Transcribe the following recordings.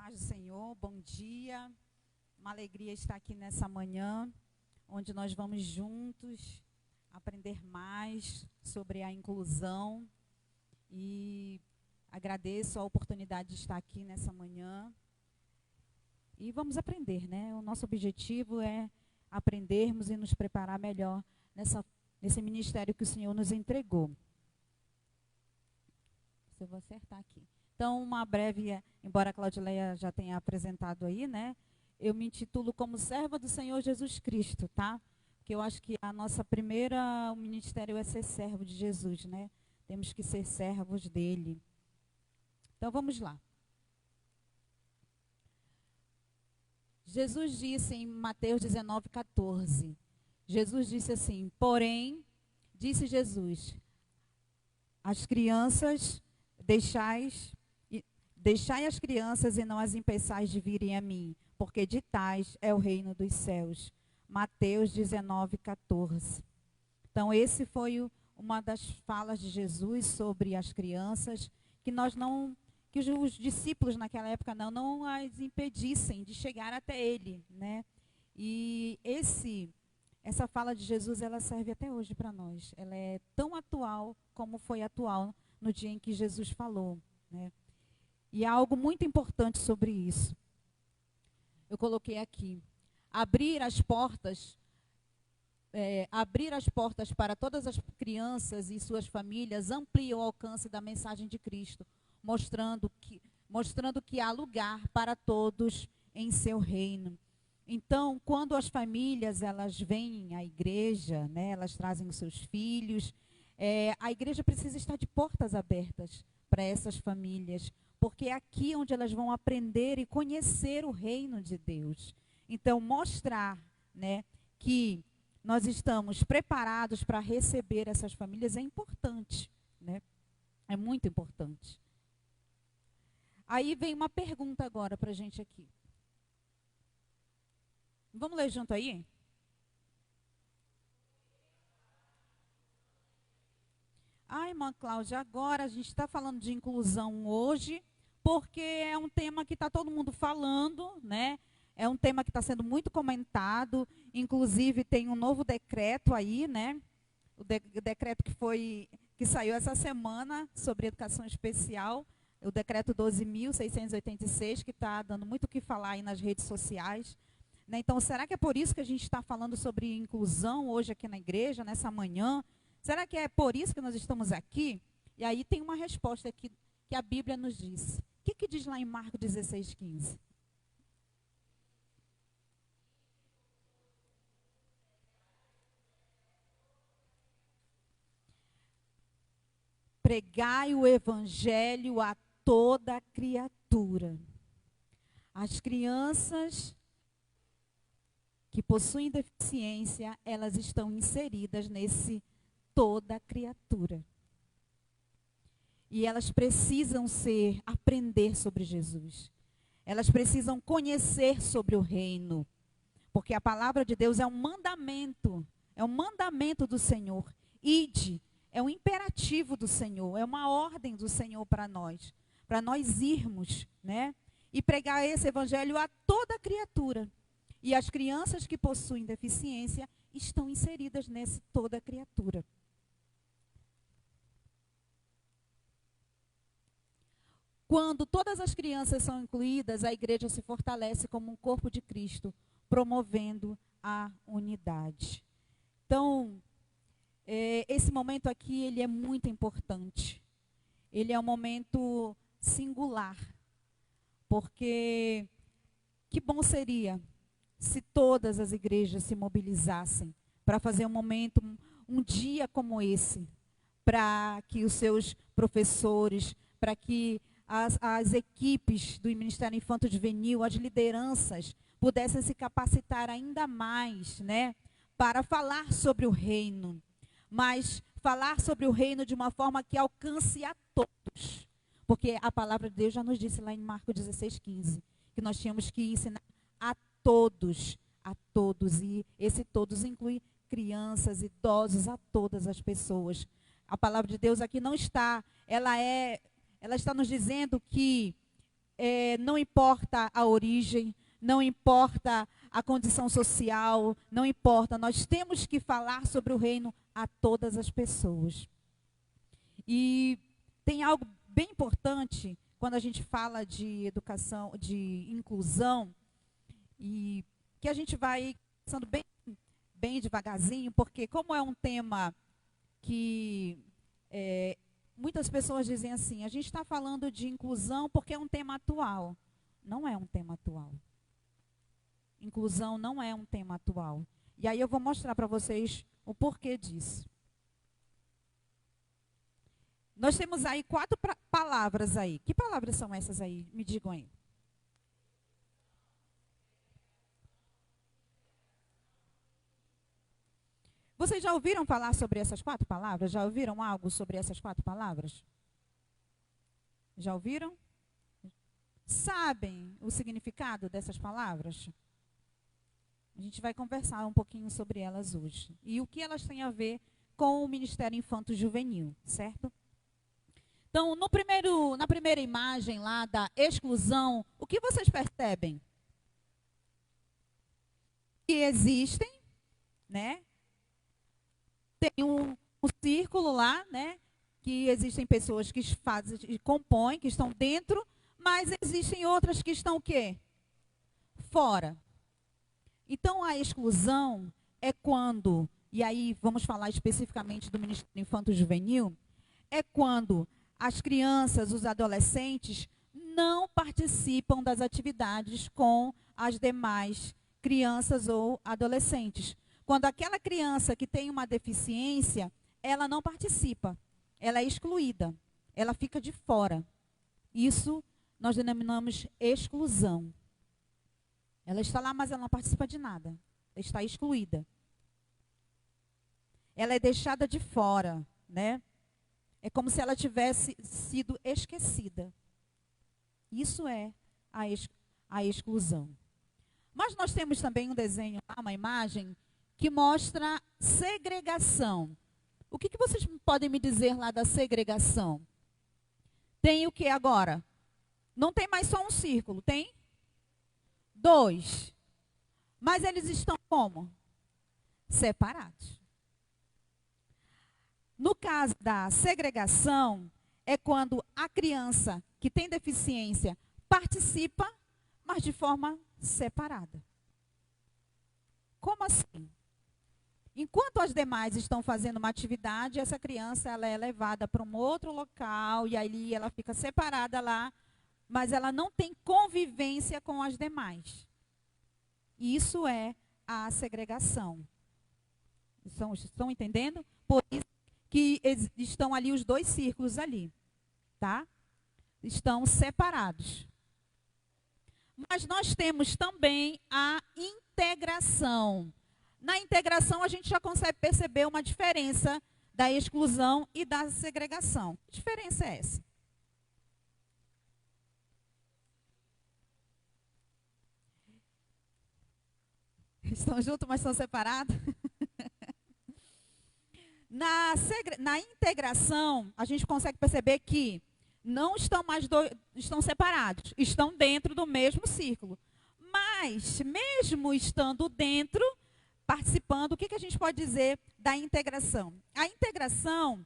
paz do Senhor, bom dia. Uma alegria estar aqui nessa manhã, onde nós vamos juntos aprender mais sobre a inclusão. E agradeço a oportunidade de estar aqui nessa manhã. E vamos aprender, né? O nosso objetivo é aprendermos e nos preparar melhor nesse ministério que o Senhor nos entregou. Se eu vou acertar aqui. Então, uma breve, embora a Claudileia já tenha apresentado aí, né? Eu me intitulo como serva do Senhor Jesus Cristo, tá? Porque eu acho que o ministério é ser servo de Jesus, né? Temos que ser servos dele. Então, vamos lá. Jesus disse em Mateus 19:14. Jesus disse assim: porém, disse Jesus, as crianças, deixai as crianças e não as impeçais de virem a mim, porque de tais é o reino dos céus. Mateus 19:14. Então, esse foi uma das falas de Jesus sobre as crianças, que os discípulos naquela época não as impedissem de chegar até ele, né? E essa fala de Jesus, ela serve até hoje para nós. Ela é tão atual como foi atual no dia em que Jesus falou, né? E há algo muito importante sobre isso. Eu coloquei aqui: abrir as portas para todas as crianças e suas famílias amplia o alcance da mensagem de Cristo, mostrando que há lugar para todos em seu reino. Então, quando as famílias elas vêm à igreja, né, elas trazem os seus filhos, a igreja precisa estar de portas abertas para essas famílias, porque é aqui onde elas vão aprender e conhecer o reino de Deus. Então, mostrar, né, que nós estamos preparados para receber essas famílias é importante, né? É muito importante. Aí vem uma pergunta agora para a gente aqui. Vamos ler junto aí? Irmã Cláudia, agora a gente está falando de inclusão hoje, porque é um tema que está todo mundo falando, né? É um tema que está sendo muito comentado, inclusive tem um novo decreto aí, né? O decreto que saiu essa semana sobre educação especial, o decreto 12.686, que está dando muito o que falar aí nas redes sociais. Né? Então, será que é por isso que a gente está falando sobre inclusão hoje aqui na igreja, nessa manhã? Será que é por isso que nós estamos aqui? E aí tem uma resposta aqui que a Bíblia nos diz. O que diz lá em Marcos 16:15? Pregai o evangelho a toda criatura. As crianças que possuem deficiência, elas estão inseridas nesse toda criatura. E elas precisam aprender sobre Jesus. Elas precisam conhecer sobre o reino. Porque a palavra de Deus é um mandamento do Senhor. Ide, é um imperativo do Senhor, é uma ordem do Senhor para nós irmos, né? E pregar esse evangelho a toda criatura. E as crianças que possuem deficiência estão inseridas nesse toda criatura. Quando todas as crianças são incluídas, a igreja se fortalece como um corpo de Cristo, promovendo a unidade. Então, esse momento aqui, ele é muito importante. Ele é um momento singular, porque que bom seria se todas as igrejas se mobilizassem para fazer um dia como esse, para que os seus professores, para que as equipes do Ministério Infanto Juvenil, as lideranças, pudessem se capacitar ainda mais, né, para falar sobre o reino, mas falar sobre o reino de uma forma que alcance a todos. Porque a palavra de Deus já nos disse lá em Marcos 16:15, que nós tínhamos que ensinar a todos. E esse todos inclui crianças, idosos, a todas as pessoas. A palavra de Deus aqui não está, ela está nos dizendo que não importa a origem, não importa a condição social, não importa. Nós temos que falar sobre o reino a todas as pessoas. E tem algo bem importante quando a gente fala de educação, de inclusão, e que a gente vai passando bem devagarzinho, porque como é um tema que muitas pessoas dizem assim, a gente está falando de inclusão porque é um tema atual. Não é um tema atual. Inclusão não é um tema atual. E aí eu vou mostrar para vocês o porquê disso. Nós temos aí 4 palavras aí. Que palavras são essas aí? Me digam aí. Vocês já ouviram falar sobre essas 4 palavras? Já ouviram algo sobre essas 4 palavras? Já ouviram? Sabem o significado dessas palavras? A gente vai conversar um pouquinho sobre elas hoje. E o que elas têm a ver com o Ministério Infanto-Juvenil, certo? Então, na primeira imagem lá da exclusão, o que vocês percebem? Que existem, né? Tem um círculo lá, né? Que existem pessoas que compõem, que estão dentro, mas existem outras que estão o quê? Fora. Então, a exclusão é quando, e aí vamos falar especificamente do Ministério Infanto-Juvenil, é quando as crianças, os adolescentes, não participam das atividades com as demais crianças ou adolescentes. Quando aquela criança que tem uma deficiência, ela não participa, ela é excluída, ela fica de fora. Isso nós denominamos exclusão. Ela está lá, mas ela não participa de nada. Ela está excluída. Ela é deixada de fora, né? É como se ela tivesse sido esquecida. Isso é a exclusão. Mas nós temos também um desenho, uma imagem, que mostra segregação. O que vocês podem me dizer lá da segregação? Tem o que agora? Não tem mais só um círculo, tem? 2. Mas eles estão como? Separados. No caso da segregação, é quando a criança que tem deficiência participa, mas de forma separada. Como assim? Enquanto as demais estão fazendo uma atividade, essa criança ela é levada para um outro local e aí ela fica separada lá, mas ela não tem convivência com as demais. Isso é a segregação. Estão entendendo? Por isso que estão ali os 2 círculos ali, tá? Estão separados. Mas nós temos também a integração. Na integração, a gente já consegue perceber uma diferença da exclusão e da segregação. Que diferença é essa? Estão juntos, mas estão separados? Na integração, a gente consegue perceber que não estão mais estão separados, estão dentro do mesmo círculo. Mas, mesmo estando dentro, participando, o que a gente pode dizer da integração? A integração,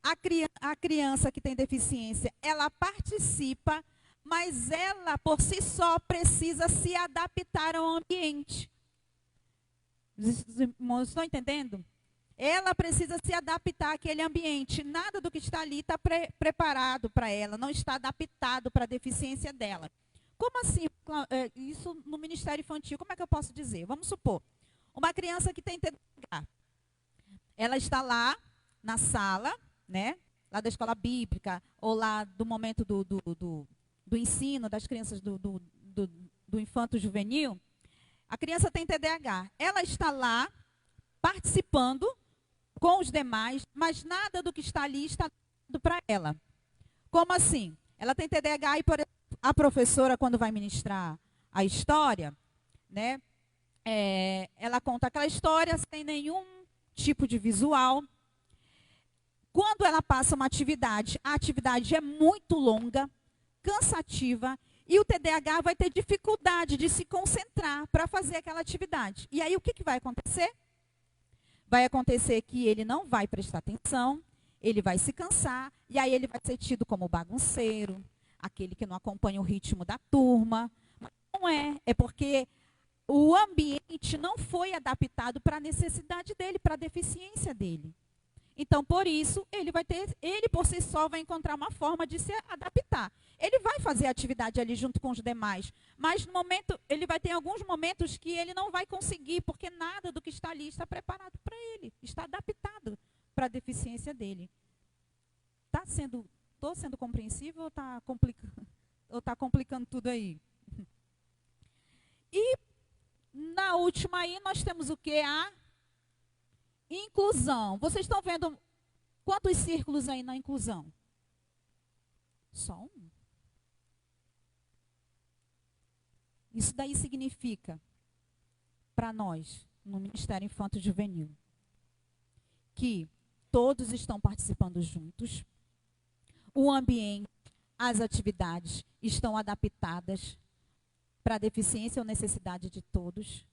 a criança que tem deficiência, ela participa, mas ela, por si só, precisa se adaptar ao ambiente. Os irmãos estão entendendo? Ela precisa se adaptar àquele ambiente. Nada do que está ali está preparado para ela, não está adaptado para a deficiência dela. Como assim? Isso no Ministério Infantil, como é que eu posso dizer? Vamos supor, uma criança que tem TDAH, ela está lá na sala, né? Lá da escola bíblica, ou lá do momento do ensino das crianças do infanto-juvenil. A criança tem TDAH. Ela está lá participando com os demais, mas nada do que está ali está dando para ela. Como assim? Ela tem TDAH e, por exemplo, a professora, quando vai ministrar a história, né? Ela conta aquela história sem nenhum tipo de visual. Quando ela passa uma atividade, a atividade é muito longa, cansativa, E o TDAH vai ter dificuldade de se concentrar para fazer aquela atividade. E aí o que vai acontecer? Vai acontecer que ele não vai prestar atenção, ele vai se cansar, e aí ele vai ser tido como bagunceiro, aquele que não acompanha o ritmo da turma. Mas não é porque o ambiente não foi adaptado para a necessidade dele, para a deficiência dele. Então, por isso, ele por si só vai encontrar uma forma de se adaptar. Ele vai fazer a atividade ali junto com os demais, mas no momento, ele vai ter alguns momentos que ele não vai conseguir, porque nada do que está ali está preparado para ele, está adaptado para a deficiência dele. Estou sendo compreensível ou está complicando tudo aí? E na última aí nós temos o que? A inclusão. Vocês estão vendo quantos círculos aí na inclusão? Só um. Isso daí significa, para nós, no Ministério Infanto e Juvenil, que todos estão participando juntos, o ambiente, as atividades estão adaptadas para a deficiência ou necessidade de todos.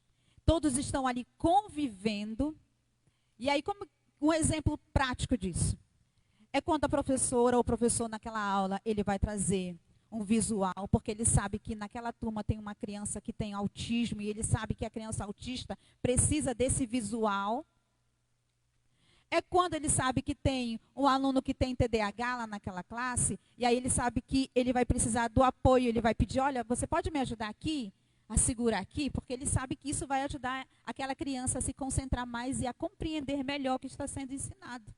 Todos estão ali convivendo. E aí, como um exemplo prático disso, é quando a professora ou o professor naquela aula, ele vai trazer um visual, porque ele sabe que naquela turma tem uma criança que tem autismo, e ele sabe que a criança autista precisa desse visual. É quando ele sabe que tem um aluno que tem TDAH lá naquela classe, e aí ele sabe que ele vai precisar do apoio, ele vai pedir, olha, você pode me ajudar aqui? A segurar aqui? Porque ele sabe que isso vai ajudar aquela criança a se concentrar mais e a compreender melhor o que está sendo ensinado.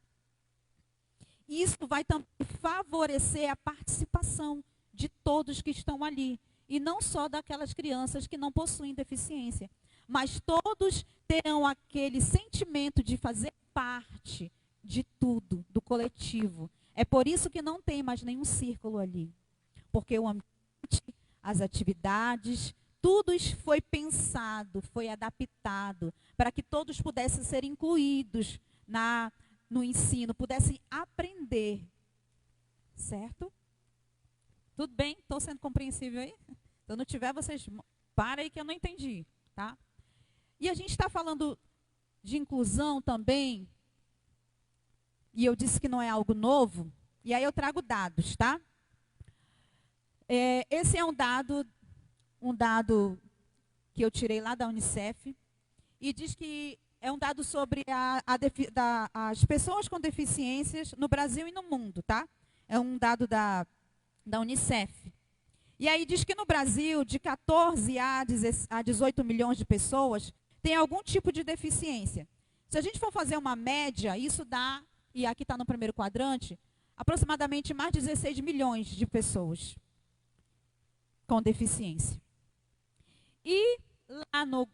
Isso vai também favorecer a participação de todos que estão ali. E não só daquelas crianças que não possuem deficiência. Mas todos terão aquele sentimento de fazer parte de tudo, do coletivo. É por isso que não tem mais nenhum círculo ali. Porque o ambiente, as atividades, tudo foi pensado, foi adaptado para que todos pudessem ser incluídos no ensino, pudessem aprender. Certo? Tudo bem? Estou sendo compreensível aí? Se eu não tiver, vocês parem aí que eu não entendi. Tá? E a gente está falando de inclusão também, e eu disse que não é algo novo, e aí eu trago dados, tá? Esse é um dado que eu tirei lá da Unicef, e diz que é um dado sobre as pessoas com deficiências no Brasil e no mundo, tá? É um dado da Unicef. E aí diz que no Brasil, de 14 a 18 milhões de pessoas, tem algum tipo de deficiência. Se a gente for fazer uma média, isso dá, e aqui está no primeiro quadrante, aproximadamente mais de 16 milhões de pessoas com deficiência. E lá no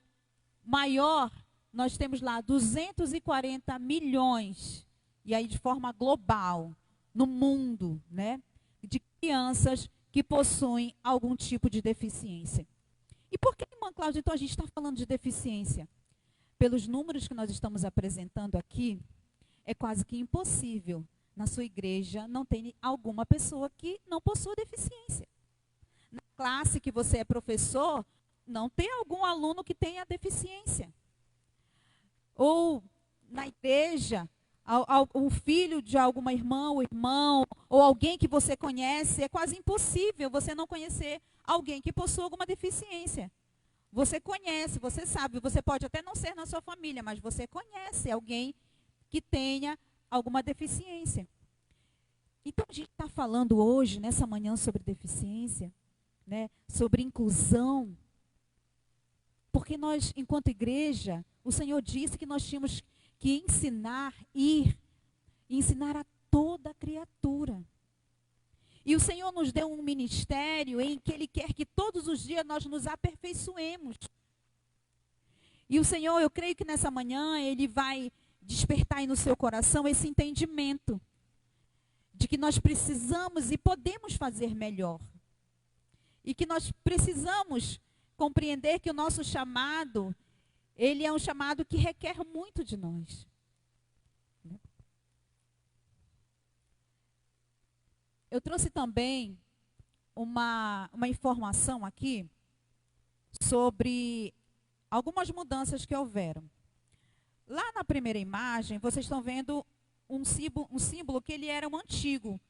maior, nós temos lá 240 milhões, e aí de forma global, no mundo, né, de crianças que possuem algum tipo de deficiência. E por que, irmã Cláudia, então a gente está falando de deficiência? Pelos números que nós estamos apresentando aqui, é quase que impossível na sua igreja não ter alguma pessoa que não possua deficiência. Na classe que você é professor, não tem algum aluno que tenha deficiência. Ou na igreja, o filho de alguma irmã ou irmão, ou alguém que você conhece, é quase impossível você não conhecer alguém que possua alguma deficiência. Você conhece, você sabe, você pode até não ser na sua família, mas você conhece alguém que tenha alguma deficiência. Então, a gente está falando hoje, nessa manhã, sobre deficiência, né, sobre inclusão, porque nós, enquanto igreja, o Senhor disse que nós tínhamos que ensinar a toda criatura. E o Senhor nos deu um ministério em que Ele quer que todos os dias nós nos aperfeiçoemos. E o Senhor, eu creio que nessa manhã, Ele vai despertar aí no seu coração esse entendimento de que nós precisamos e podemos fazer melhor. E que nós precisamos compreender que o nosso chamado, ele é um chamado que requer muito de nós. Eu trouxe também uma informação aqui sobre algumas mudanças que houveram. Lá na primeira imagem, vocês estão vendo um símbolo que ele era um antigo,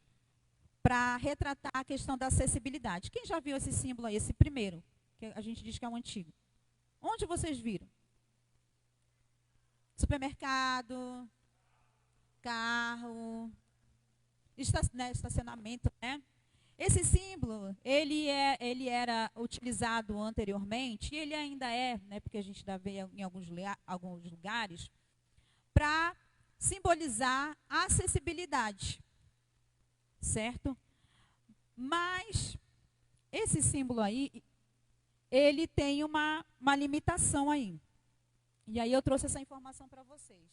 para retratar a questão da acessibilidade. Quem já viu esse símbolo aí, esse primeiro, que a gente diz que é um antigo? Onde vocês viram? Supermercado, carro, estacionamento, né? Esse símbolo, ele era utilizado anteriormente, e ele ainda é, né, porque a gente já vê em alguns lugares, para simbolizar a acessibilidade, certo? Mas esse símbolo aí, ele tem uma limitação aí. E aí eu trouxe essa informação para vocês.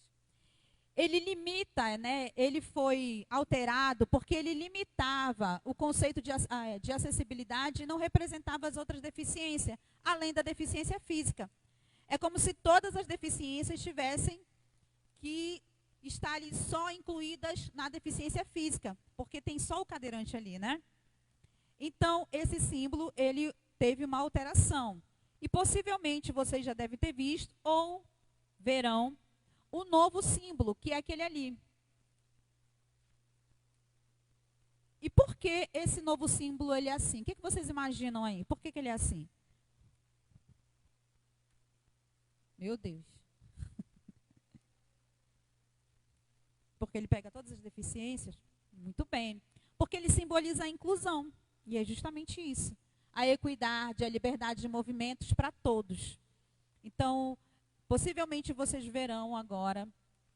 Ele limita, né, ele foi alterado porque ele limitava o conceito de acessibilidade e não representava as outras deficiências, além da deficiência física. É como se todas as deficiências tivessem que estar ali só incluídas na deficiência física, porque tem só o cadeirante ali, né? Então, esse símbolo, ele teve uma alteração. E possivelmente vocês já devem ter visto ou verão o novo símbolo, que é aquele ali. E por que esse novo símbolo ele é assim? O que vocês imaginam aí? Por que ele é assim? Meu Deus. Porque ele pega todas as deficiências? Muito bem. Porque ele simboliza a inclusão. E é justamente isso. A equidade, a liberdade de movimentos para todos. Então, possivelmente vocês verão agora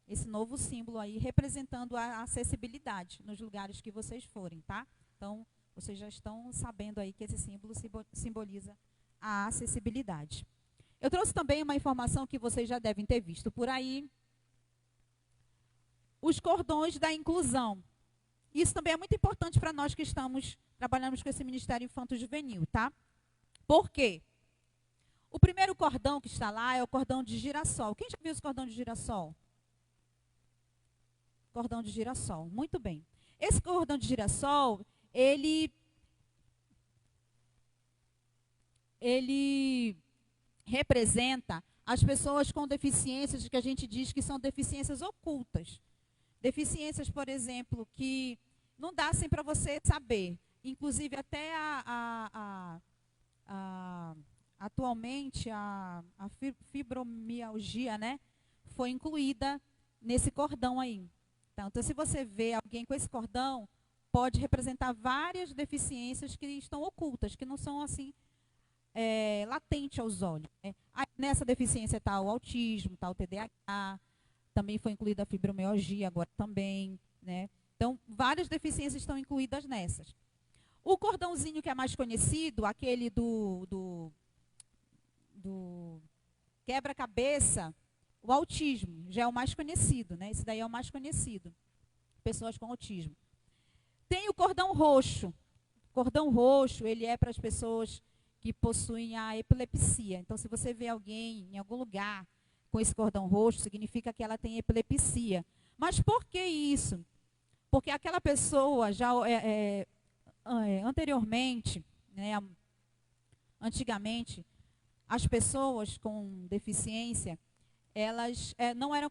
esse novo símbolo aí representando a acessibilidade nos lugares que vocês forem, tá? Então, vocês já estão sabendo aí que esse símbolo simboliza a acessibilidade. Eu trouxe também uma informação que vocês já devem ter visto por aí. Os cordões da inclusão. Isso também é muito importante para nós que trabalhamos com esse Ministério Infanto-Juvenil, tá? Por quê? O primeiro cordão que está lá é o cordão de girassol. Quem já viu esse cordão de girassol? Cordão de girassol, muito bem. Esse cordão de girassol, ele representa as pessoas com deficiências que a gente diz que são deficiências ocultas. Deficiências, por exemplo, que não dá assim para você saber. Inclusive, até atualmente, a fibromialgia, né, foi incluída nesse cordão aí. Então, se você vê alguém com esse cordão, pode representar várias deficiências que estão ocultas, que não são assim latentes aos olhos. Né? Nessa deficiência está o autismo, está o TDAH, também foi incluída a fibromialgia agora também, né? Então, várias deficiências estão incluídas nessas. O cordãozinho que é mais conhecido, aquele do quebra-cabeça, o autismo, já é o mais conhecido, né? Esse daí é o mais conhecido, pessoas com autismo. Tem o cordão roxo. O cordão roxo, ele é para as pessoas que possuem a epilepsia. Então, se você vê alguém em algum lugar com esse cordão roxo, significa que ela tem epilepsia. Mas por que isso? Porque aquela pessoa já anteriormente, né, antigamente, as pessoas com deficiência, elas não eram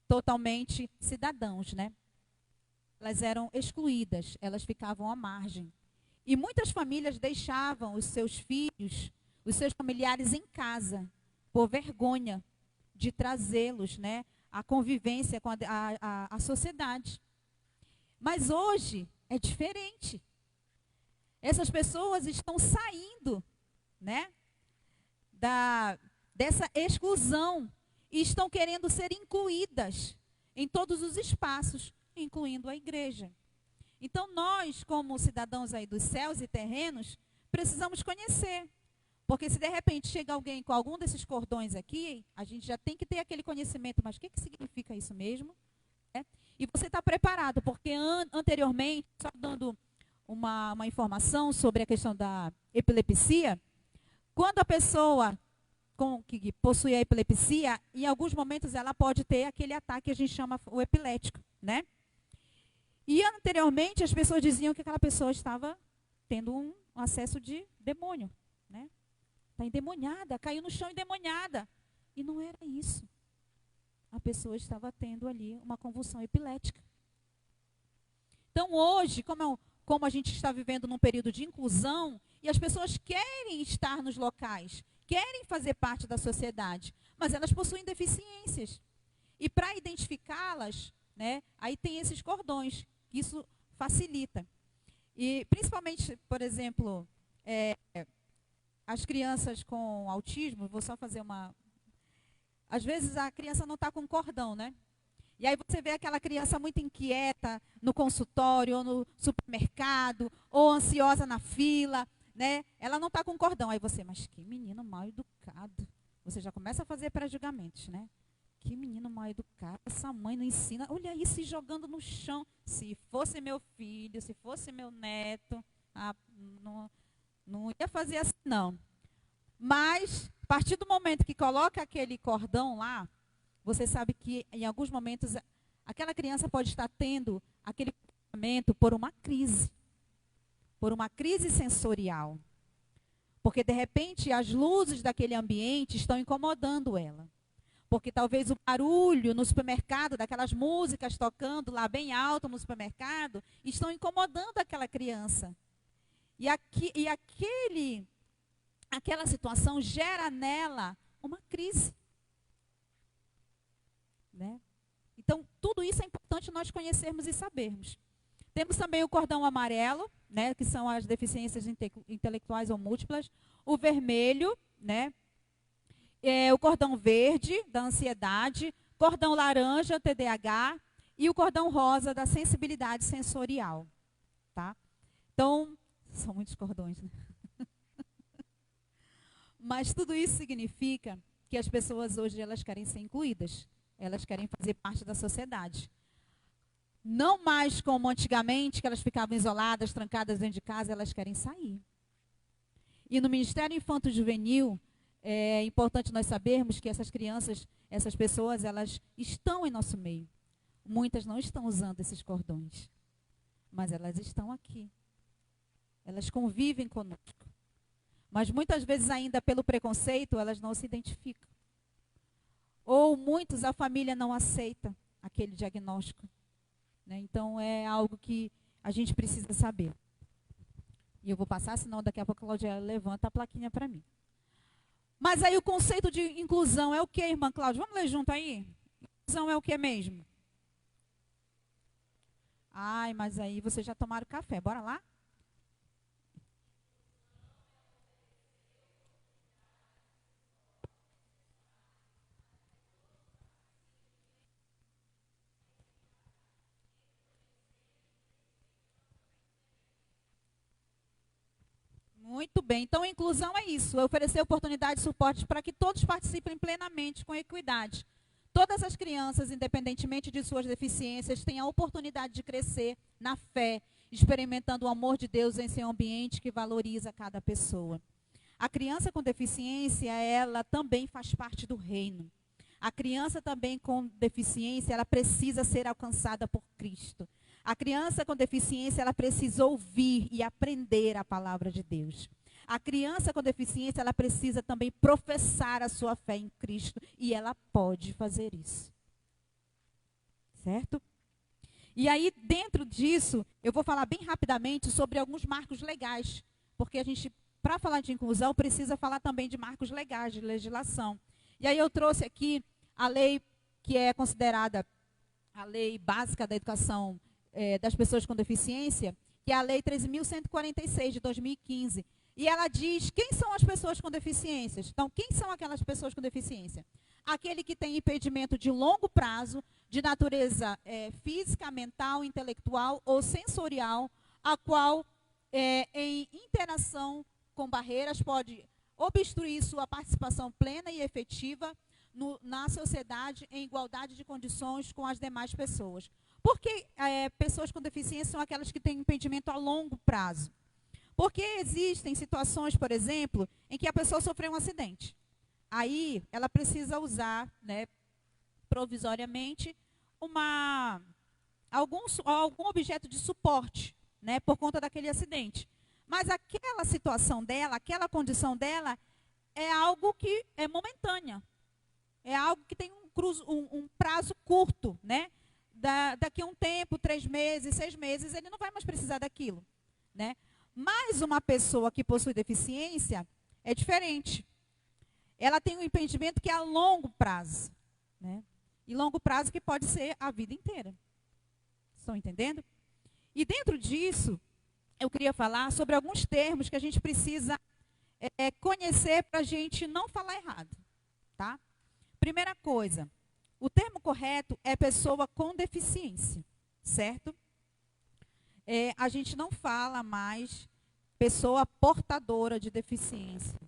totalmente cidadãos, né? Elas eram excluídas, elas ficavam à margem. E muitas famílias deixavam os seus filhos, os seus familiares em casa, por vergonha de trazê-los, né, à convivência com a sociedade. Mas hoje é diferente. Essas pessoas estão saindo, né, dessa exclusão e estão querendo ser incluídas em todos os espaços, incluindo a igreja. Então, nós, como cidadãos aí dos céus e terrenos, precisamos conhecer. Porque se de repente chega alguém com algum desses cordões aqui, a gente já tem que ter aquele conhecimento, mas o que significa isso mesmo? E você está preparado, porque anteriormente, só dando uma informação sobre a questão da epilepsia, quando a pessoa que possui a epilepsia, em alguns momentos ela pode ter aquele ataque que a gente chama o epilético, né? E anteriormente as pessoas diziam que aquela pessoa estava tendo um acesso de demônio, né? Está endemoniada, caiu no chão endemoniada. E não era isso. A pessoa estava tendo ali uma convulsão epilética. Então hoje, como a gente está vivendo num período de inclusão, e as pessoas querem estar nos locais, querem fazer parte da sociedade, mas elas possuem deficiências. E para identificá-las, né, aí tem esses cordões, isso facilita. E principalmente, por exemplo, as crianças com autismo, vou só fazer uma... Às vezes a criança não está com cordão, né? E aí você vê aquela criança muito inquieta no consultório, ou no supermercado, ou ansiosa na fila, né? Ela não está com cordão. Aí você, mas que menino mal educado. Você já começa a fazer pré-julgamentos, né? Que menino mal educado. Essa mãe não ensina. Olha aí se jogando no chão. Se fosse meu filho, se fosse meu neto, não ia fazer assim, não. Mas, a partir do momento que coloca aquele cordão lá, você sabe que em alguns momentos aquela criança pode estar tendo aquele comportamento por uma crise sensorial. Porque de repente as luzes daquele ambiente estão incomodando ela. Porque talvez o barulho no supermercado, daquelas músicas tocando lá bem alto no supermercado, estão incomodando aquela criança. E aquela situação gera nela uma crise. Né? Então, tudo isso é importante nós conhecermos e sabermos. Temos também o cordão amarelo, né, que são as deficiências intelectuais ou múltiplas. O vermelho, né, o cordão verde, da ansiedade. Cordão laranja, TDAH. E o cordão rosa, da sensibilidade sensorial. Tá? Então, são muitos cordões, né? Mas tudo isso significa que as pessoas hoje elas querem ser incluídas. Elas querem fazer parte da sociedade. Não mais como antigamente, que elas ficavam isoladas, trancadas dentro de casa, elas querem sair. E no Ministério Infanto-Juvenil, é importante nós sabermos que essas crianças, essas pessoas, elas estão em nosso meio. Muitas não estão usando esses cordões, mas elas estão aqui. Elas convivem conosco. Mas muitas vezes ainda pelo preconceito, elas não se identificam. Ou muitos, a família não aceita aquele diagnóstico. Né? Então, é algo que a gente precisa saber. E eu vou passar, senão daqui a pouco a Cláudia levanta a plaquinha para mim. Mas aí o conceito de inclusão é o que, irmã Cláudia? Vamos ler junto aí? Inclusão é o que mesmo? Ai, mas aí vocês já tomaram café. Bora lá? Muito bem. Então, a inclusão é isso. É oferecer oportunidades e suportes para que todos participem plenamente, com equidade. Todas as crianças, independentemente de suas deficiências, têm a oportunidade de crescer na fé, experimentando o amor de Deus em seu ambiente que valoriza cada pessoa. A criança com deficiência, ela também faz parte do reino. A criança também com deficiência, ela precisa ser alcançada por Cristo. A criança com deficiência, ela precisa ouvir e aprender a palavra de Deus. A criança com deficiência, ela precisa também professar a sua fé em Cristo. E ela pode fazer isso. Certo? E aí, dentro disso, eu vou falar bem rapidamente sobre alguns marcos legais. Porque a gente, para falar de inclusão, precisa falar também de marcos legais, de legislação. E aí eu trouxe aqui a lei que é considerada a lei básica da educação das pessoas com deficiência, que é a Lei 13.146, de 2015. E ela diz quem são as pessoas com deficiências. Então, quem são aquelas pessoas com deficiência? Aquele que tem impedimento de longo prazo, de natureza física, mental, intelectual ou sensorial, a qual, em interação com barreiras, pode obstruir sua participação plena e efetiva na sociedade em igualdade de condições com as demais pessoas. Porque pessoas com deficiência são aquelas que têm impedimento a longo prazo. Porque existem situações, por exemplo, em que a pessoa sofreu um acidente. Aí ela precisa usar, né, provisoriamente, algum objeto de suporte, né, por conta daquele acidente. Mas aquela situação dela, aquela condição dela, é algo que é momentânea. É algo que tem um prazo curto, né? Daqui a um tempo, 3 meses, 6 meses, ele não vai mais precisar daquilo, né? Mas uma pessoa que possui deficiência é diferente. Ela tem um impedimento que é a longo prazo, né? E longo prazo que pode ser a vida inteira. Estão entendendo? E dentro disso, eu queria falar sobre alguns termos que a gente precisa conhecer para a gente não falar errado, tá? Primeira coisa, o termo correto é pessoa com deficiência, certo? A gente não fala mais pessoa portadora de deficiência.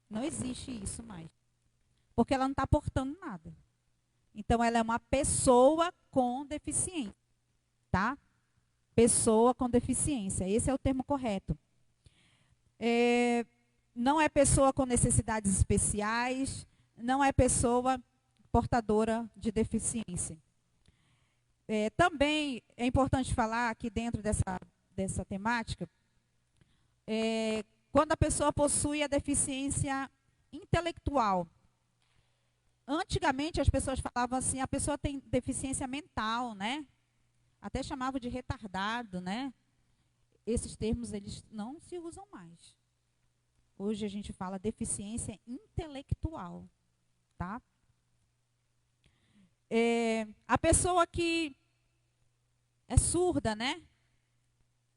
Não existe isso mais. Porque ela não está portando nada. Então, ela é uma pessoa com deficiência, tá? Pessoa com deficiência. Esse é o termo correto. Não é pessoa com necessidades especiais, não é pessoa portadora de deficiência. Também é importante falar aqui dentro dessa temática, quando a pessoa possui a deficiência intelectual. Antigamente as pessoas falavam assim, a pessoa tem deficiência mental, né? Até chamavam de retardado, né? Esses termos eles não se usam mais. Hoje a gente fala deficiência intelectual, tá? A pessoa que é surda, né?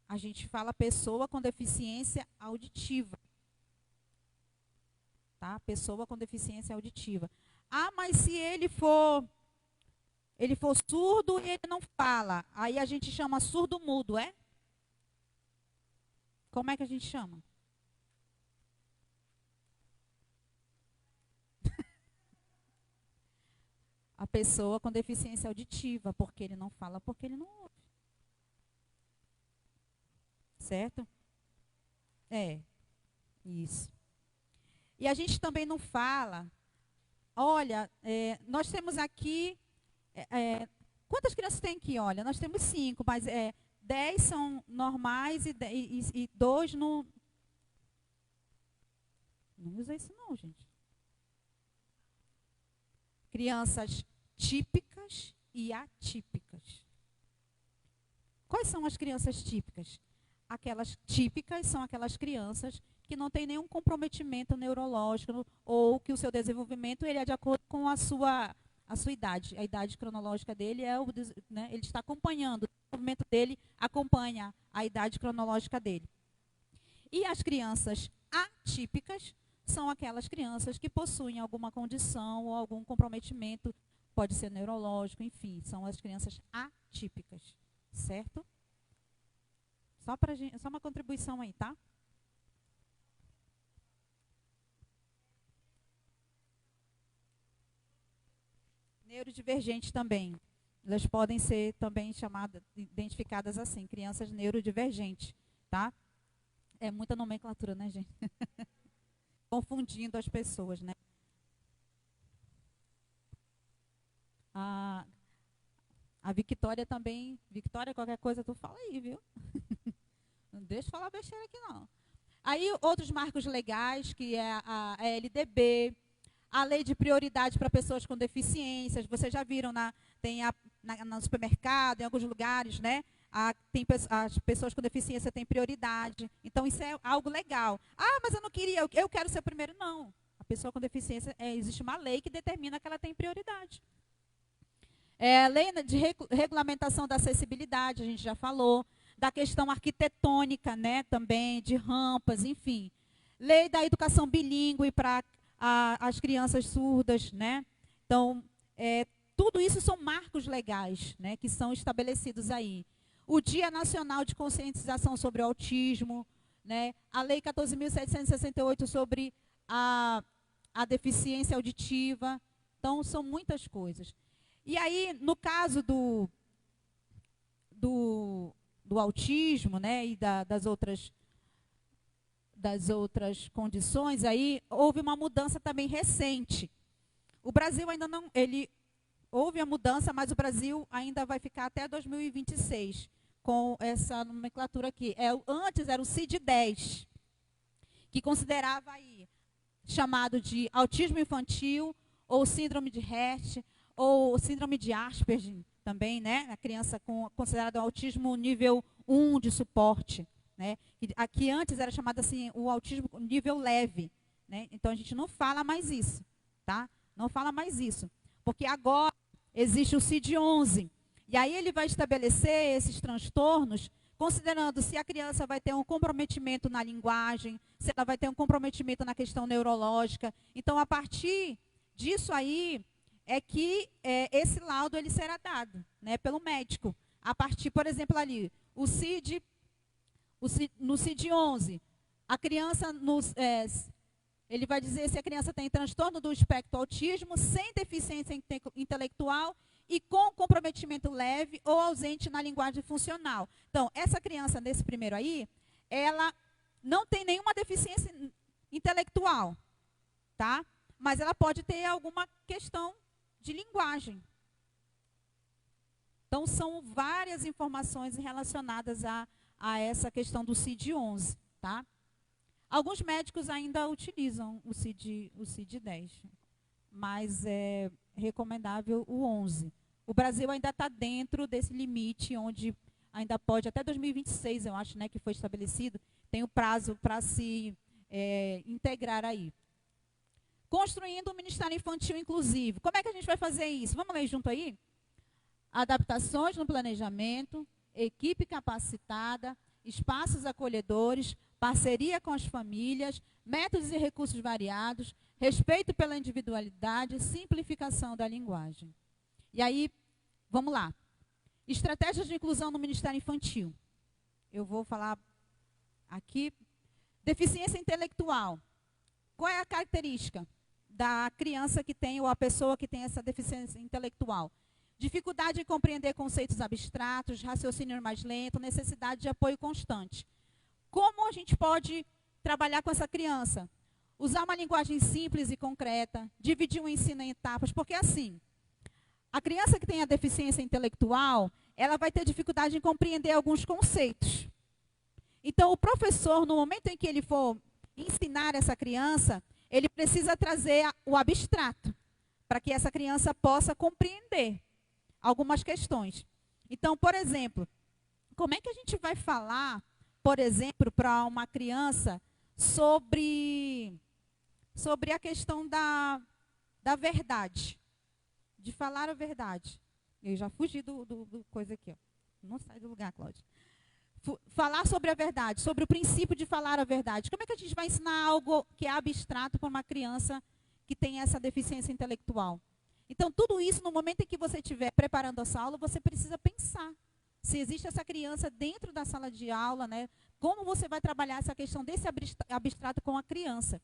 A gente fala pessoa com deficiência auditiva. Tá? Pessoa com deficiência auditiva. Ah, mas se ele for surdo e ele não fala, aí a gente chama surdo-mudo, é? Como é que a gente chama? A pessoa com deficiência auditiva, porque ele não fala, porque ele não ouve. Certo? Isso. E a gente também não fala, olha, nós temos aqui, quantas crianças tem aqui? Olha, nós temos 5, mas 10 são normais e 2 não... Não usa isso não, gente. Crianças típicas e atípicas. Quais são as crianças típicas? Aquelas típicas são aquelas crianças que não têm nenhum comprometimento neurológico ou que o seu desenvolvimento ele é de acordo com a sua idade. A idade cronológica dele né, ele está acompanhando, o desenvolvimento dele acompanha a idade cronológica dele. E as crianças atípicas são aquelas crianças que possuem alguma condição ou algum comprometimento, pode ser neurológico, enfim, são as crianças atípicas, certo? Só uma contribuição aí, tá? Neurodivergente também. Elas podem ser também identificadas assim, crianças neurodivergentes, tá? É muita nomenclatura, né, gente? Confundindo as pessoas, né? A Victória também. Victória, qualquer coisa tu fala aí, viu? Não deixa eu falar besteira aqui, não. Aí, outros marcos legais, que é a LDB, a lei de prioridade para pessoas com deficiências. Vocês já viram, no supermercado, em alguns lugares, né? As pessoas com deficiência têm prioridade. Então, isso é algo legal. Ah, mas eu não queria, eu quero ser o primeiro. Não. A pessoa com deficiência, existe uma lei que determina que ela tem prioridade. Lei de regulamentação da acessibilidade, a gente já falou. Da questão arquitetônica, né, também, de rampas, enfim. Lei da educação bilíngue para as crianças surdas, né? Então, tudo isso são marcos legais, né, que são estabelecidos aí. O Dia Nacional de Conscientização sobre o Autismo, né? A Lei 14.768 sobre a deficiência auditiva. Então, são muitas coisas. E aí, no caso do autismo, né, e das outras condições, aí houve uma mudança também recente. O Brasil ainda não, ele houve a mudança, mas o Brasil ainda vai ficar até 2026 com essa nomenclatura aqui. Antes era o CID-10, que considerava aí chamado de autismo infantil, ou síndrome de Rett, ou síndrome de Asperger também, né? A criança considerada autismo nível 1 de suporte, né? Aqui antes era chamado assim o autismo nível leve, né? Então a gente não fala mais isso, tá? Não fala mais isso, porque agora existe o CID-11, e aí ele vai estabelecer esses transtornos considerando se a criança vai ter um comprometimento na linguagem, se ela vai ter um comprometimento na questão neurológica. Então, a partir disso aí, é que esse laudo ele será dado, né, pelo médico. A partir, por exemplo, ali, no CID-11, a criança, ele vai dizer se a criança tem transtorno do espectro autismo, sem deficiência intelectual e com comprometimento leve ou ausente na linguagem funcional. Então, essa criança, nesse primeiro aí, ela não tem nenhuma deficiência intelectual, tá? Mas ela pode ter alguma questão de linguagem. Então, são várias informações relacionadas a essa questão do CID-11, tá? Alguns médicos ainda utilizam o CID-10, mas é recomendável o 11. O Brasil ainda está dentro desse limite, onde ainda pode, até 2026, eu acho, né, que foi estabelecido, tem o prazo para se integrar aí. Construindo um Ministério Infantil Inclusivo. Como é que a gente vai fazer isso? Vamos ler junto aí? Adaptações no planejamento, equipe capacitada, espaços acolhedores, parceria com as famílias, métodos e recursos variados, respeito pela individualidade, simplificação da linguagem. E aí, vamos lá. Estratégias de inclusão no Ministério Infantil. Eu vou falar aqui. Deficiência intelectual. Qual é a característica da criança que tem, ou a pessoa que tem essa deficiência intelectual? Dificuldade em compreender conceitos abstratos, raciocínio mais lento, necessidade de apoio constante. Como a gente pode trabalhar com essa criança? Usar uma linguagem simples e concreta, dividir o ensino em etapas, porque assim, a criança que tem a deficiência intelectual, ela vai ter dificuldade em compreender alguns conceitos. Então, o professor, no momento em que ele for ensinar essa criança, ele precisa trazer o abstrato, para que essa criança possa compreender algumas questões. Então, por exemplo, como é que a gente vai falar, por exemplo, para uma criança sobre a questão da verdade? De falar a verdade. Eu já fugi do coisa aqui, ó. Não sai do lugar, Cláudia. Falar sobre a verdade, sobre o princípio de falar a verdade. Como é que a gente vai ensinar algo que é abstrato para uma criança que tem essa deficiência intelectual? Então, tudo isso, no momento em que você estiver preparando a sua aula, você precisa pensar. Se existe essa criança dentro da sala de aula, né? Como você vai trabalhar essa questão desse abstrato com a criança?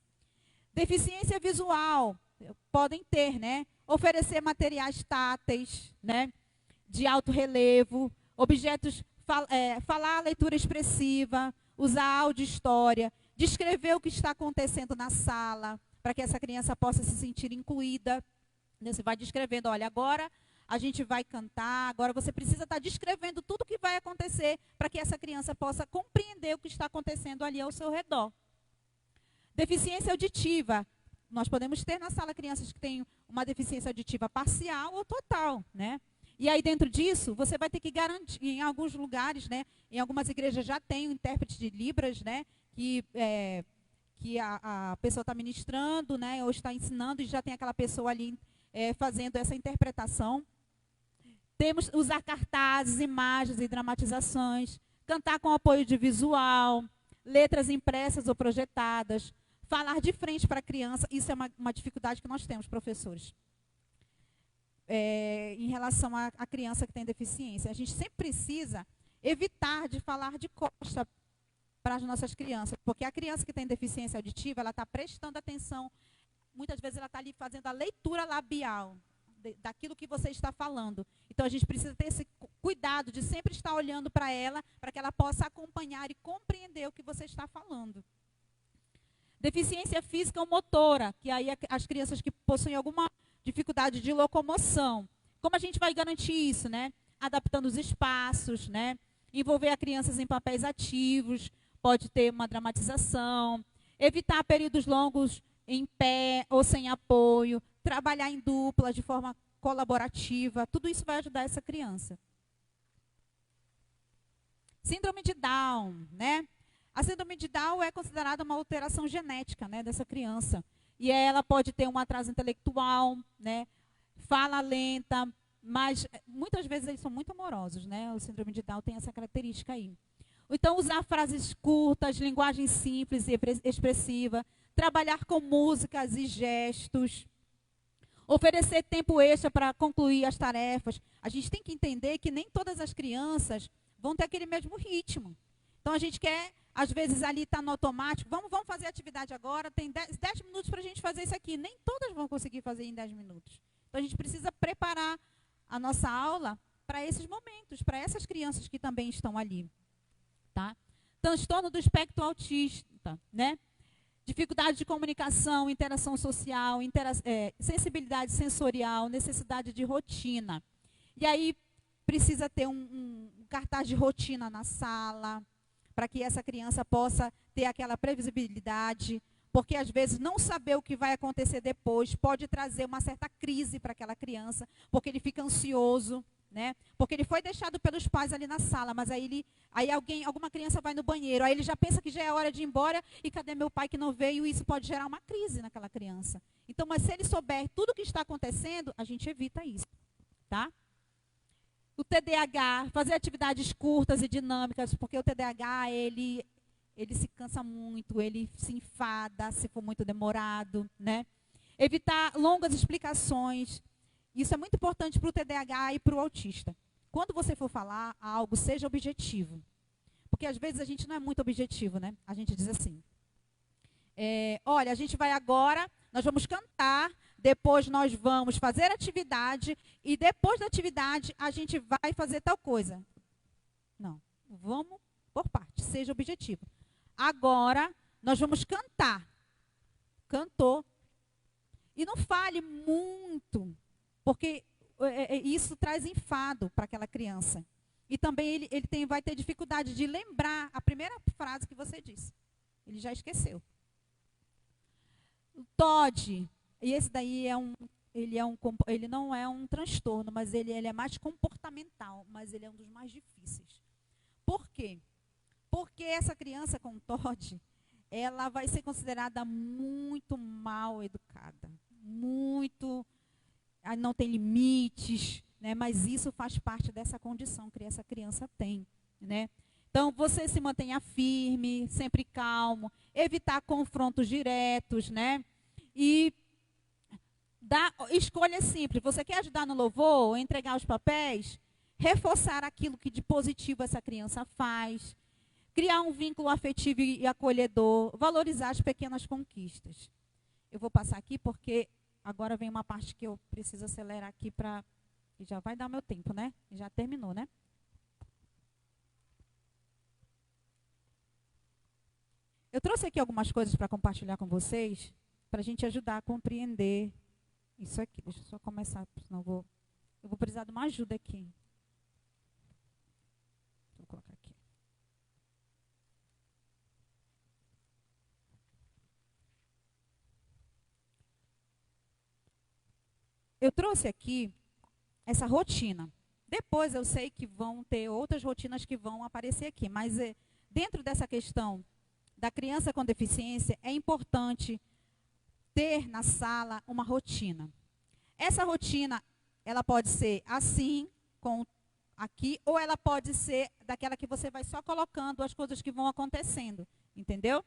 Deficiência visual, podem ter, né? Oferecer materiais táteis, né? De alto relevo, objetos, falar a leitura expressiva, usar áudio história, descrever o que está acontecendo na sala, para que essa criança possa se sentir incluída. Você vai descrevendo, olha, agora a gente vai cantar, agora você precisa estar descrevendo tudo o que vai acontecer para que essa criança possa compreender o que está acontecendo ali ao seu redor. Deficiência auditiva. Nós podemos ter na sala crianças que têm uma deficiência auditiva parcial ou total, né? E aí dentro disso, você vai ter que garantir, em alguns lugares, né? Em algumas igrejas já tem um intérprete de Libras, né? Que a pessoa está ministrando, né? Ou está ensinando e já tem aquela pessoa ali fazendo essa interpretação. Temos usar cartazes, imagens e dramatizações, cantar com apoio de visual, letras impressas ou projetadas, falar de frente para a criança. Isso é uma dificuldade que nós temos, professores, em relação à criança que tem deficiência. A gente sempre precisa evitar de falar de costa para as nossas crianças, porque a criança que tem deficiência auditiva, ela está prestando atenção, muitas vezes ela está ali fazendo a leitura labial daquilo que você está falando. Então, a gente precisa ter esse cuidado de sempre estar olhando para ela, para que ela possa acompanhar e compreender o que você está falando. Deficiência física ou motora, que aí as crianças que possuem alguma dificuldade de locomoção. Como a gente vai garantir isso, né? Adaptando os espaços, né? Envolver as crianças em papéis ativos, pode ter uma dramatização, evitar períodos longos em pé ou sem apoio, trabalhar em dupla de forma colaborativa, tudo isso vai ajudar essa criança. Síndrome de Down, né? A síndrome de Down é considerada uma alteração genética, né, dessa criança. E ela pode ter um atraso intelectual, né? Fala lenta, mas muitas vezes eles são muito amorosos, né? O síndrome de Down tem essa característica aí. Então, usar frases curtas, linguagem simples e expressiva, trabalhar com músicas e gestos, oferecer tempo extra para concluir as tarefas. A gente tem que entender que nem todas as crianças vão ter aquele mesmo ritmo. Então, a gente quer, às vezes, ali está no automático, vamos fazer a atividade agora, tem 10 minutos para a gente fazer isso aqui. Nem todas vão conseguir fazer em 10 minutos. Então, a gente precisa preparar a nossa aula para esses momentos, para essas crianças que também estão ali. Tá? Transtorno do espectro autista, né? Dificuldade de comunicação, interação social, sensibilidade sensorial, necessidade de rotina. E aí precisa ter um cartaz de rotina na sala, para que essa criança possa ter aquela previsibilidade, porque às vezes não saber o que vai acontecer depois pode trazer uma certa crise para aquela criança, porque ele fica ansioso, né? Porque ele foi deixado pelos pais ali na sala, mas aí alguma criança vai no banheiro, aí ele já pensa que já é hora de ir embora e cadê meu pai que não veio? E isso pode gerar uma crise naquela criança. Então, mas se ele souber tudo o que está acontecendo, a gente evita isso, tá? O TDAH, fazer atividades curtas e dinâmicas, porque o TDAH, ele se cansa muito, ele se enfada se for muito demorado, né? Evitar longas explicações. Isso é muito importante para o TDAH e para o autista. Quando você for falar algo, seja objetivo. Porque às vezes a gente não é muito objetivo, né? A gente diz assim, olha, a gente vai agora, nós vamos cantar, depois nós vamos fazer atividade, e depois da atividade a gente vai fazer tal coisa. Não, vamos por parte, seja objetivo. Agora, nós vamos cantar. Cantou. E não fale muito, porque isso traz enfado para aquela criança. E também ele vai ter dificuldade de lembrar a primeira frase que você disse. Ele já esqueceu. O TOD, e esse daí ele não é um transtorno, mas ele é mais comportamental, mas ele é um dos mais difíceis. Por quê? Porque essa criança com TOD, ela vai ser considerada muito mal educada, muito, não tem limites, né? Mas isso faz parte dessa condição que essa criança tem, né? Então, você se mantenha firme, sempre calmo, evitar confrontos diretos, né? E escolha simples. Você quer ajudar no louvor, entregar os papéis? Reforçar aquilo que de positivo essa criança faz. Criar um vínculo afetivo e acolhedor. Valorizar as pequenas conquistas. Eu vou passar aqui porque agora vem uma parte que eu preciso acelerar aqui para... E já vai dar meu tempo, né? Já terminou, né? Eu trouxe aqui algumas coisas para compartilhar com vocês, para a gente ajudar a compreender isso aqui. Deixa eu só começar, senão eu vou precisar de uma ajuda aqui. Vou colocar aqui. Eu trouxe aqui essa rotina. Depois eu sei que vão ter outras rotinas que vão aparecer aqui, mas dentro dessa questão da criança com deficiência, é importante ter na sala uma rotina. Essa rotina, ela pode ser assim, aqui, ou ela pode ser daquela que você vai só colocando as coisas que vão acontecendo, entendeu?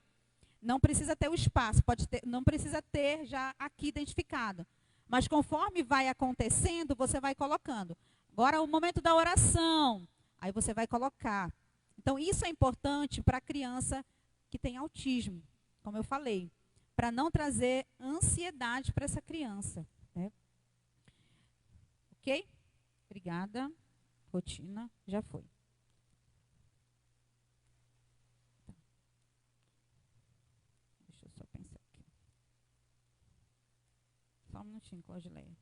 Não precisa ter o espaço, não precisa ter já aqui identificado. Mas conforme vai acontecendo, você vai colocando. Agora, o momento da oração, aí você vai colocar. Então, isso é importante para a criança que tem autismo, como eu falei, para não trazer ansiedade para essa criança, né? Ok? Obrigada. Rotina, já foi. Tá. Deixa eu só pensar aqui. Só um minutinho, Claudileia. Vou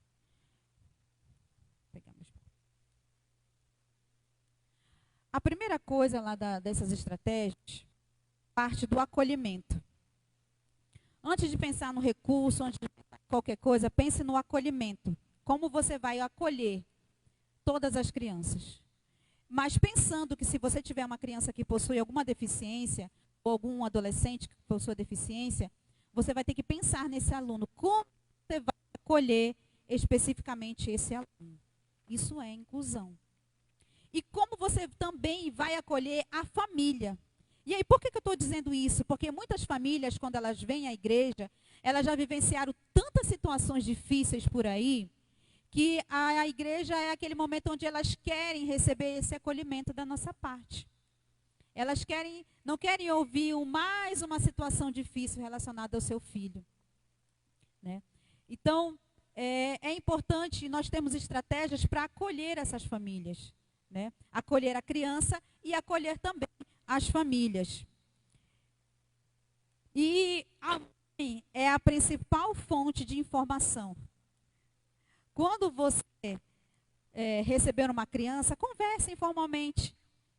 pegar A primeira coisa lá dessas estratégias parte do acolhimento. Antes de pensar no recurso, antes de pensar em qualquer coisa, pense no acolhimento. Como você vai acolher todas as crianças. Mas pensando que se você tiver uma criança que possui alguma deficiência, ou algum adolescente que possua deficiência, você vai ter que pensar nesse aluno. Como você vai acolher especificamente esse aluno? Isso é inclusão. E como você também vai acolher a família. E aí, por que eu estou dizendo isso? Porque muitas famílias, quando elas vêm à igreja, elas já vivenciaram tantas situações difíceis por aí, que a igreja é aquele momento onde elas querem receber esse acolhimento da nossa parte. Elas não querem ouvir mais uma situação difícil relacionada ao seu filho. Né? Então, é importante nós termos estratégias para acolher essas famílias. Né? Acolher a criança e acolher também as famílias. E a mãe é a principal fonte de informação. Quando você receber uma criança, converse informalmente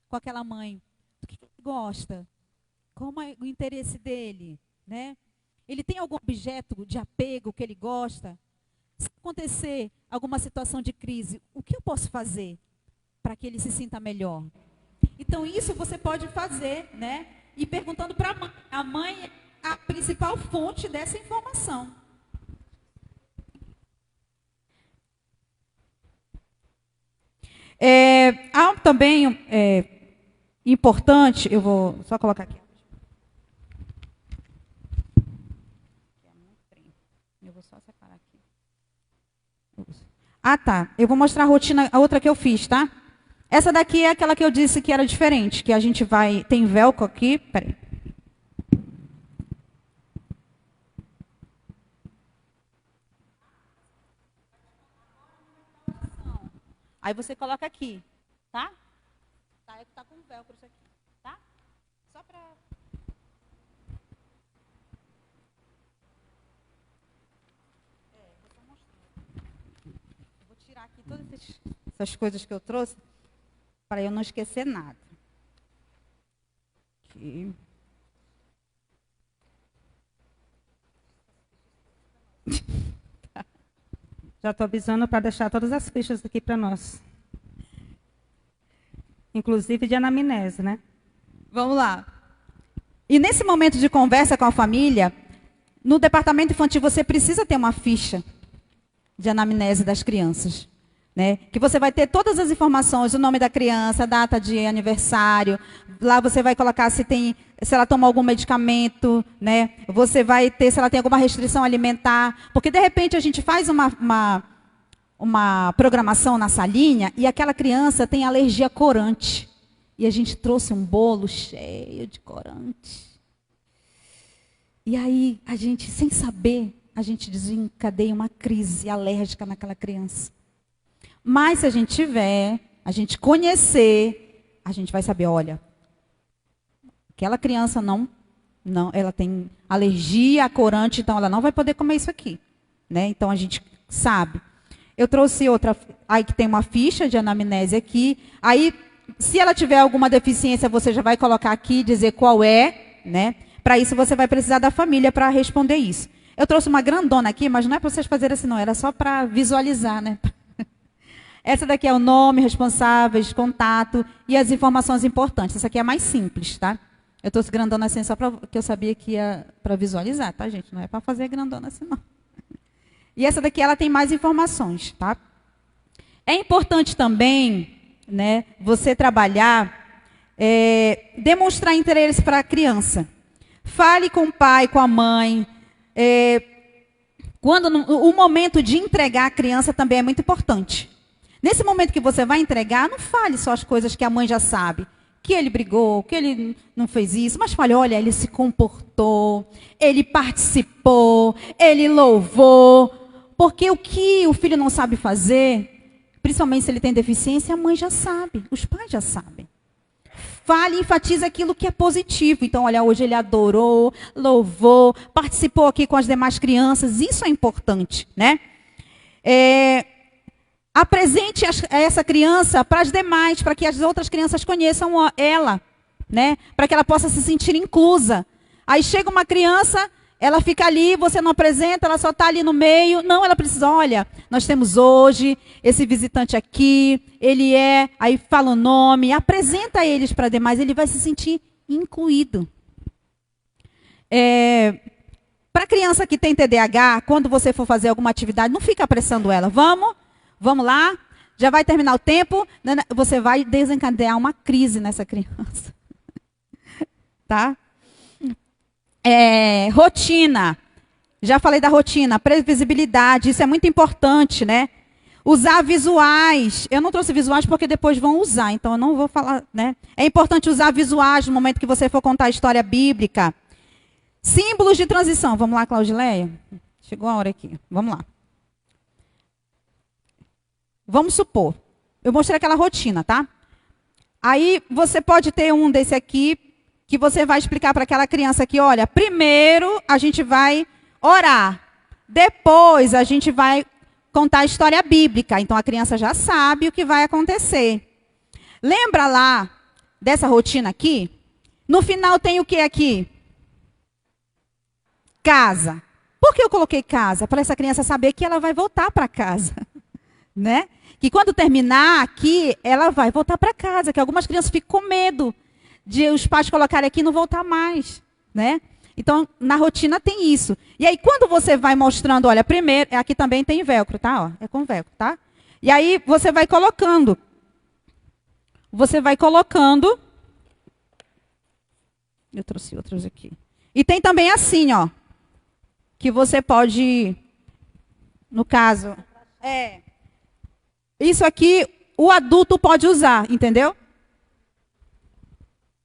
com aquela mãe. Do que ele gosta? Qual é o interesse dele? Né? Ele tem algum objeto de apego que ele gosta? Se acontecer alguma situação de crise, o que eu posso fazer para que ele se sinta melhor? Então, isso você pode fazer, né? E perguntando para a mãe. A mãe é a principal fonte dessa informação. Há também importante, eu vou só colocar aqui. Eu vou só separar aqui. Ah, tá. Eu vou mostrar a rotina, a outra que eu fiz, tá? Essa daqui é aquela que eu disse que era diferente, que a gente vai... Tem velcro aqui. Peraí. Aí você coloca aqui, tá? Tá com velcro isso aqui, tá? Só para... vou só mostrar. Vou tirar aqui todas essas coisas que eu trouxe, para eu não esquecer nada. Aqui. Já estou avisando para deixar todas as fichas aqui para nós. Inclusive de anamnese, né? Vamos lá. E nesse momento de conversa com a família, no departamento infantil você precisa ter uma ficha de anamnese das crianças. Né? Que você vai ter todas as informações, o nome da criança, a data de aniversário. Lá você vai colocar se ela toma algum medicamento, né? Você vai ter se ela tem alguma restrição alimentar. Porque, de repente, a gente faz uma programação na salinha e aquela criança tem alergia a corante. E a gente trouxe um bolo cheio de corante. E aí, a gente, sem saber, a gente desencadeia uma crise alérgica naquela criança. Mas se a gente tiver, a gente conhecer, a gente vai saber, olha, aquela criança não, ela tem alergia a corante, então ela não vai poder comer isso aqui. Né? Então a gente sabe. Eu trouxe outra, aí que tem uma ficha de anamnese aqui. Aí, se ela tiver alguma deficiência, você já vai colocar aqui, dizer qual é, né? Para isso você vai precisar da família para responder isso. Eu trouxe uma grandona aqui, mas não é para vocês fazerem assim, não, era só para visualizar, né? Essa daqui é o nome, responsáveis, contato e as informações importantes. Essa aqui é mais simples, tá? Eu trouxe grandona assim só porque eu sabia que ia para visualizar, tá, gente? Não é para fazer grandona assim, não. E essa daqui, ela tem mais informações, tá? É importante também, né, você trabalhar, demonstrar interesse para a criança. Fale com o pai, com a mãe. O momento de entregar a criança também é muito importante. Nesse momento que você vai entregar, não fale só as coisas que a mãe já sabe. Que ele brigou, que ele não fez isso. Mas fale, olha, ele se comportou, ele participou, ele louvou. Porque o que o filho não sabe fazer, principalmente se ele tem deficiência, a mãe já sabe, os pais já sabem. Fale e enfatize aquilo que é positivo. Então, olha, hoje ele adorou, louvou, participou aqui com as demais crianças. Isso é importante, né? Apresente essa criança para as demais, para que as outras crianças conheçam ela, né? Para que ela possa se sentir inclusa. Aí chega uma criança, ela fica ali, você não apresenta, ela só está ali no meio. Não, ela precisa, olha, nós temos hoje esse visitante aqui, ele é, aí fala o nome, apresenta eles para demais, ele vai se sentir incluído. Para a criança que tem TDAH, quando você for fazer alguma atividade, não fica apressando ela. Vamos lá, já vai terminar o tempo, você vai desencadear uma crise nessa criança. Tá? Rotina. Já falei da rotina, previsibilidade, isso é muito importante, né? Usar visuais. Eu não trouxe visuais porque depois vão usar, então eu não vou falar, né? É importante usar visuais no momento que você for contar a história bíblica. Símbolos de transição. Vamos lá, Claudileia? Chegou a hora aqui. Vamos lá. Vamos supor, eu mostrei aquela rotina, tá? Aí você pode ter um desse aqui, que você vai explicar para aquela criança aqui, olha, primeiro a gente vai orar, depois a gente vai contar a história bíblica. Então a criança já sabe o que vai acontecer. Lembra lá dessa rotina aqui? No final tem o que aqui? Casa. Por que eu coloquei casa? Para essa criança saber que ela vai voltar para casa, né? Que quando terminar aqui, ela vai voltar para casa. Que algumas crianças ficam com medo de os pais colocarem aqui e não voltar mais, né? Então, na rotina tem isso. E aí, quando você vai mostrando, olha, primeiro, aqui também tem velcro, tá? Ó, é com velcro, tá? E aí, você vai colocando. Você vai colocando. Eu trouxe outros aqui. E tem também assim, ó. Que você pode, no caso, isso aqui o adulto pode usar, entendeu?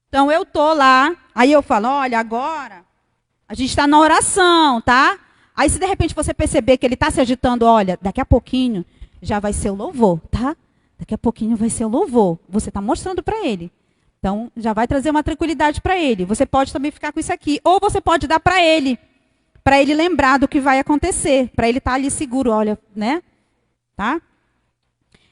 Então eu tô lá, aí eu falo, olha, agora a gente está na oração, tá? Aí se de repente você perceber que ele está se agitando, olha, daqui a pouquinho já vai ser o louvor, tá? Daqui a pouquinho vai ser o louvor. Você está mostrando para ele. Então já vai trazer uma tranquilidade para ele. Você pode também ficar com isso aqui, ou você pode dar para ele lembrar do que vai acontecer, para ele estar ali seguro, olha, né? Tá?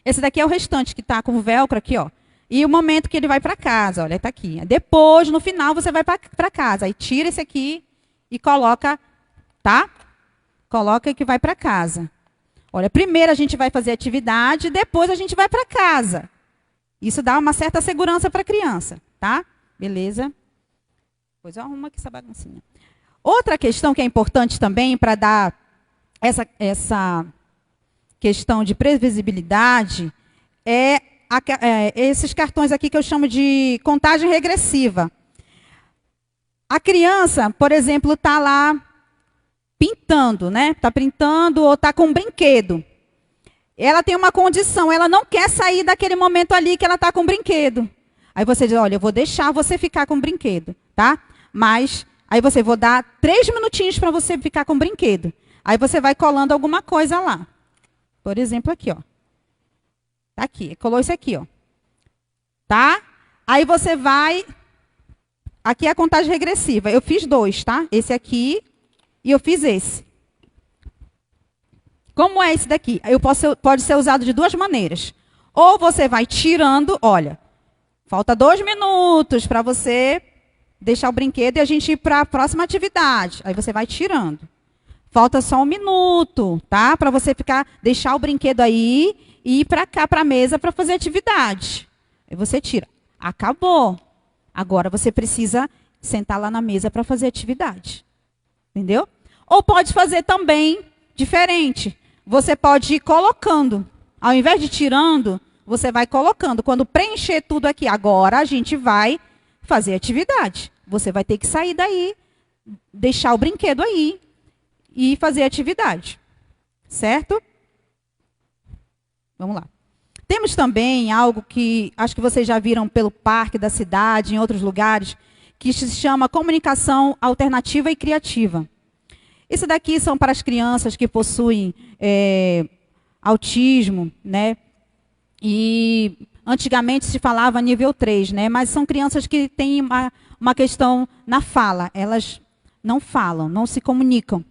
Esse daqui é o restante, que está com o velcro aqui, ó. E o momento que ele vai para casa, olha, está aqui. Depois, no final, você vai para casa. Aí tira esse aqui e coloca, tá? Coloca que vai para casa. Olha, primeiro a gente vai fazer atividade, depois a gente vai para casa. Isso dá uma certa segurança para a criança, tá? Beleza? Depois eu arrumo aqui essa baguncinha. Outra questão que é importante também para dar essa questão de previsibilidade esses cartões aqui que eu chamo de contagem regressiva. A criança, por exemplo, está lá pintando, né? Está pintando ou está com um brinquedo. Ela tem uma condição, ela não quer sair daquele momento ali que ela está com o brinquedo. Aí você diz, olha, eu vou deixar você ficar com o brinquedo, tá? Mas, aí você, vou dar 3 minutinhos para você ficar com o brinquedo. Aí você vai colando alguma coisa lá. Por exemplo, aqui, ó. Tá aqui, colou isso aqui, ó. Tá? Aí você vai... Aqui é a contagem regressiva. Eu fiz 2, tá? Esse aqui e eu fiz esse. Como é esse daqui? Pode ser usado de 2 maneiras. Ou você vai tirando, olha, falta 2 minutos para você deixar o brinquedo e a gente ir para a próxima atividade. Aí você vai tirando. Falta só 1 minuto, tá? Para você deixar o brinquedo aí e ir para cá, para a mesa, para fazer atividade. Aí você tira. Acabou. Agora você precisa sentar lá na mesa para fazer atividade. Entendeu? Ou pode fazer também diferente. Você pode ir colocando. Ao invés de tirando, você vai colocando. Quando preencher tudo aqui, agora a gente vai fazer atividade. Você vai ter que sair daí, deixar o brinquedo aí e fazer atividade. Certo? Vamos lá. Temos também algo que acho que vocês já viram pelo parque da cidade, em outros lugares, que se chama comunicação alternativa e criativa. Isso daqui são para as crianças que possuem autismo, né? E antigamente se falava nível 3, né? Mas são crianças que têm uma questão na fala. Elas não falam, não se comunicam.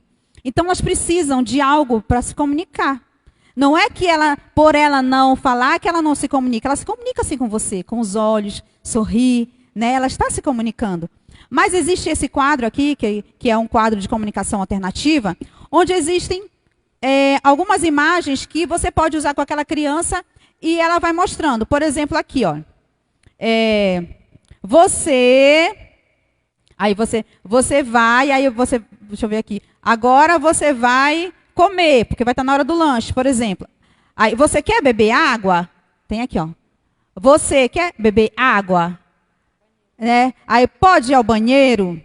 Então elas precisam de algo para se comunicar. Não é que ela, por ela não falar, que ela não se comunica. Ela se comunica assim com você, com os olhos, sorri, né? Ela está se comunicando. Mas existe esse quadro aqui, que é um quadro de comunicação alternativa, onde existem algumas imagens que você pode usar com aquela criança e ela vai mostrando. Por exemplo, aqui, ó. Aí você vai, deixa eu ver aqui. Agora você vai comer, porque vai estar na hora do lanche, por exemplo. Aí você quer beber água? Tem aqui, ó. Você quer beber água? Né? Aí pode ir ao banheiro?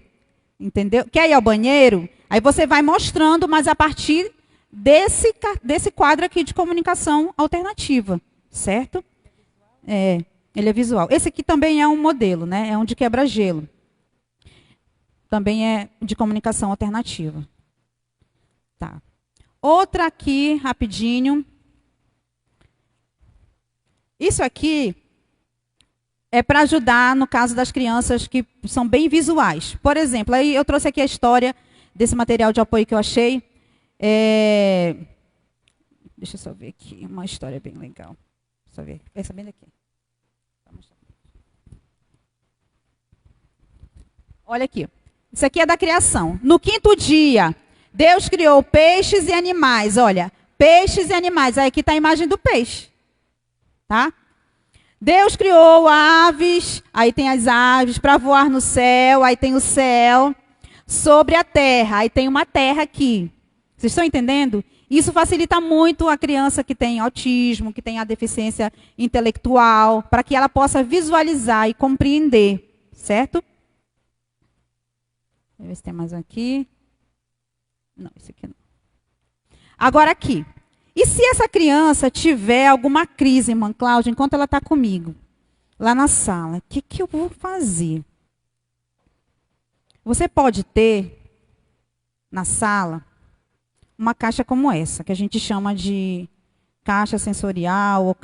Entendeu? Quer ir ao banheiro? Aí você vai mostrando, mas a partir desse quadro aqui de comunicação alternativa, certo? Ele é visual. Esse aqui também é um modelo, né? É um de quebra-gelo. Também é de comunicação alternativa. Tá. Outra aqui, rapidinho. Isso aqui é para ajudar no caso das crianças que são bem visuais. Por exemplo, aí eu trouxe aqui a história desse material de apoio que eu achei. Deixa eu só ver aqui, uma história bem legal. Deixa eu ver. Essa bem daqui. Olha aqui. Isso aqui é da criação. No 5º dia, Deus criou peixes e animais. Olha, peixes e animais. Aí aqui está a imagem do peixe. Tá? Deus criou aves, aí tem as aves para voar no céu, aí tem o céu sobre a terra, aí tem uma terra aqui. Vocês estão entendendo? Isso facilita muito a criança que tem autismo, que tem a deficiência intelectual, para que ela possa visualizar e compreender, certo? Deixa eu ver se tem mais um aqui. Não, esse aqui não. Agora aqui. E se essa criança tiver alguma crise, irmã Cláudia, enquanto ela está comigo, lá na sala, o que eu vou fazer? Você pode ter, na sala, uma caixa como essa, que a gente chama de caixa sensorial.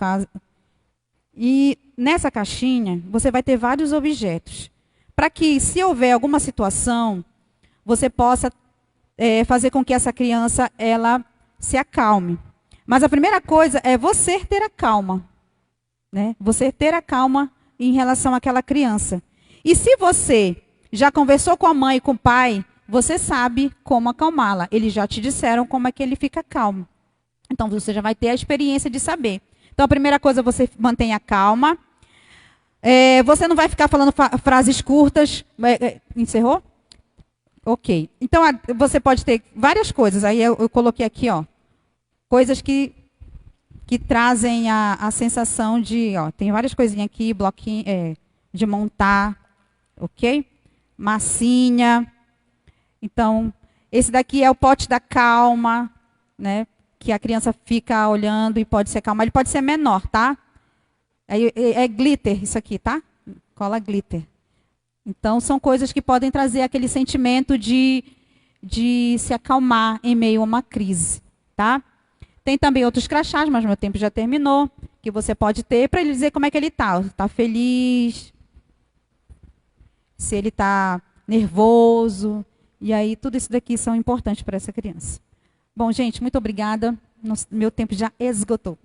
E nessa caixinha, você vai ter vários objetos. Para que, se houver alguma situação, você possa fazer com que essa criança ela se acalme. Mas a primeira coisa é você ter a calma. Né? Você ter a calma em relação àquela criança. E se você já conversou com a mãe e com o pai, você sabe como acalmá-la. Eles já te disseram como é que ele fica calmo. Então, você já vai ter a experiência de saber. Então, a primeira coisa, você mantém a calma. Você não vai ficar falando frases curtas. Encerrou? Ok. Então, você pode ter várias coisas. Aí eu coloquei aqui, ó. Coisas que trazem a sensação de, ó, tem várias coisinhas aqui, bloquinho, de montar, ok? Massinha. Então, esse daqui é o pote da calma, né? Que a criança fica olhando e pode se acalmar. Ele pode ser menor, tá? É glitter isso aqui, tá? Cola glitter. Então, são coisas que podem trazer aquele sentimento de se acalmar em meio a uma crise, tá? Tem também outros crachás, mas meu tempo já terminou, que você pode ter para ele dizer como é que ele está. Está feliz, se ele está nervoso. E aí, tudo isso daqui são importantes para essa criança. Bom, gente, muito obrigada. Meu tempo já esgotou.